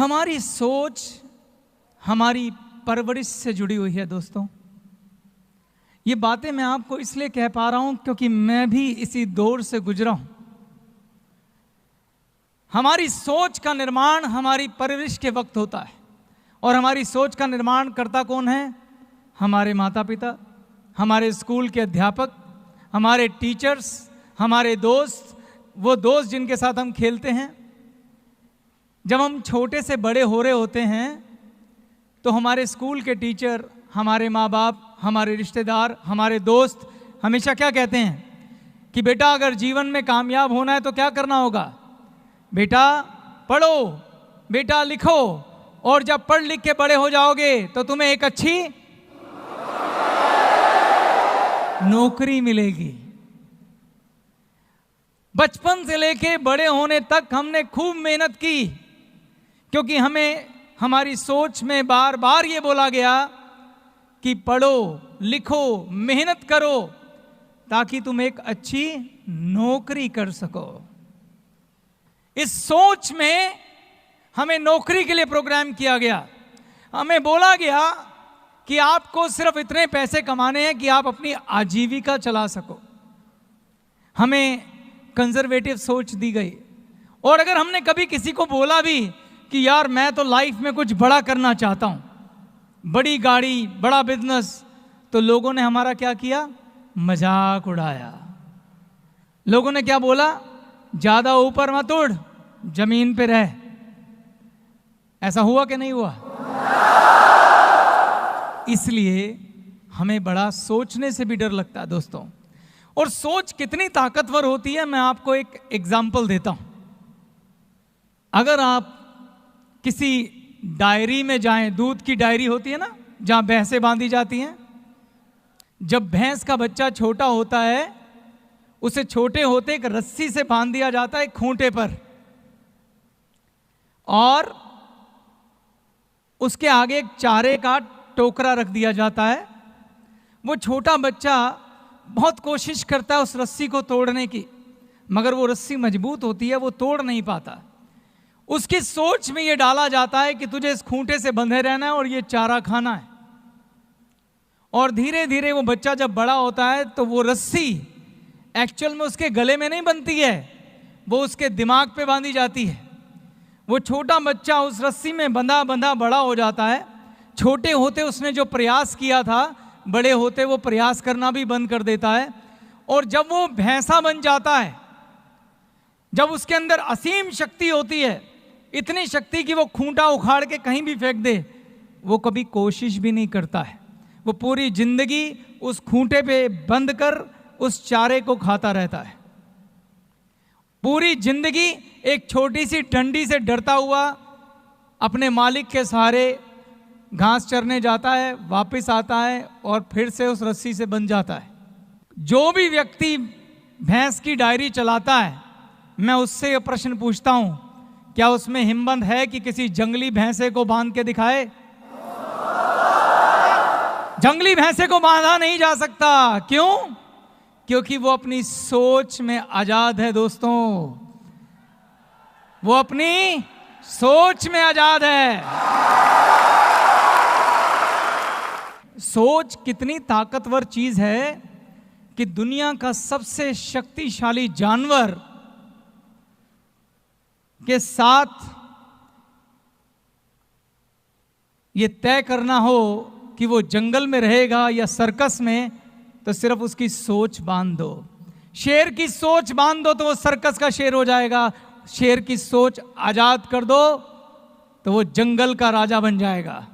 हमारी सोच हमारी परवरिश से जुड़ी हुई है दोस्तों। ये बातें मैं आपको इसलिए कह पा रहा हूं क्योंकि मैं भी इसी दौर से गुजरा हूं। हमारी सोच का निर्माण हमारी परवरिश के वक्त होता है, और हमारी सोच का निर्माण करता कौन है? हमारे माता पिता, हमारे स्कूल के अध्यापक, हमारे टीचर्स, हमारे दोस्त, वो दोस्त जिनके साथ हम खेलते हैं। जब हम छोटे से बड़े हो रहे होते हैं तो हमारे स्कूल के टीचर, हमारे माँ बाप, हमारे रिश्तेदार, हमारे दोस्त हमेशा क्या कहते हैं कि बेटा अगर जीवन में कामयाब होना है तो क्या करना होगा? बेटा पढ़ो, बेटा लिखो, और जब पढ़ लिख के बड़े हो जाओगे तो तुम्हें एक अच्छी नौकरी मिलेगी। बचपन से लेके बड़े होने तक हमने खूब मेहनत की, क्योंकि हमें हमारी सोच में बार बार ये बोला गया कि पढ़ो, लिखो, मेहनत करो ताकि तुम एक अच्छी नौकरी कर सको। इस सोच में हमें नौकरी के लिए प्रोग्राम किया गया। हमें बोला गया कि आपको सिर्फ इतने पैसे कमाने हैं कि आप अपनी आजीविका चला सको। हमें कंजर्वेटिव सोच दी गई। और अगर हमने कभी किसी को बोला भी कि यार मैं तो लाइफ में कुछ बड़ा करना चाहता हूं, बड़ी गाड़ी, बड़ा बिजनेस, तो लोगों ने हमारा क्या किया? मजाक उड़ाया। लोगों ने क्या बोला? ज्यादा ऊपर मत उड़, जमीन पे रह। ऐसा हुआ कि नहीं हुआ? इसलिए हमें बड़ा सोचने से भी डर लगता है दोस्तों। और सोच कितनी ताकतवर होती है, मैं आपको एक एग्जाम्पल देता हूं। अगर आप किसी डायरी में जाएं, दूध की डायरी होती है ना, जहां भैंसें बांधी जाती हैं। जब भैंस का बच्चा छोटा होता है, उसे छोटे होते एक रस्सी से बांध दिया जाता है खूंटे पर, और उसके आगे एक चारे का टोकरा रख दिया जाता है। वो छोटा बच्चा बहुत कोशिश करता है उस रस्सी को तोड़ने की, मगर वो रस्सी मजबूत होती है, वो तोड़ नहीं पाता। उसकी सोच में ये डाला जाता है कि तुझे इस खूंटे से बंधे रहना है और ये चारा खाना है। और धीरे धीरे वो बच्चा जब बड़ा होता है तो वो रस्सी एक्चुअल में उसके गले में नहीं बनती है, वो उसके दिमाग पे बांधी जाती है। वो छोटा बच्चा उस रस्सी में बंधा बंधा बड़ा हो जाता है। छोटे होते उसने जो प्रयास किया था, बड़े होते वो प्रयास करना भी बंद कर देता है। और जब वो भैंसा बन जाता है, जब उसके अंदर असीम शक्ति होती है, इतनी शक्ति कि वो खूंटा उखाड़ के कहीं भी फेंक दे, वो कभी कोशिश भी नहीं करता है। वो पूरी जिंदगी उस खूंटे पे बंद कर उस चारे को खाता रहता है। पूरी जिंदगी एक छोटी सी डंडी से डरता हुआ अपने मालिक के सहारे घास चरने जाता है, वापस आता है और फिर से उस रस्सी से बंध जाता है। जो भी व्यक्ति भैंस की डायरी चलाता है, मैं उससे यह प्रश्न पूछता हूं, क्या उसमें हिम्मत है कि किसी जंगली भैंसे को बांध के दिखाए? जंगली भैंसे को बांधा नहीं जा सकता। क्यों? क्योंकि वो अपनी सोच में आजाद है दोस्तों। वो अपनी सोच में आजाद है। सोच कितनी ताकतवर चीज है कि दुनिया का सबसे शक्तिशाली जानवर के साथ ये तय करना हो कि वो जंगल में रहेगा या सर्कस में, तो सिर्फ उसकी सोच बांध दो। शेर की सोच बांध दो तो वो सर्कस का शेर हो जाएगा। शेर की सोच आजाद कर दो तो वो जंगल का राजा बन जाएगा।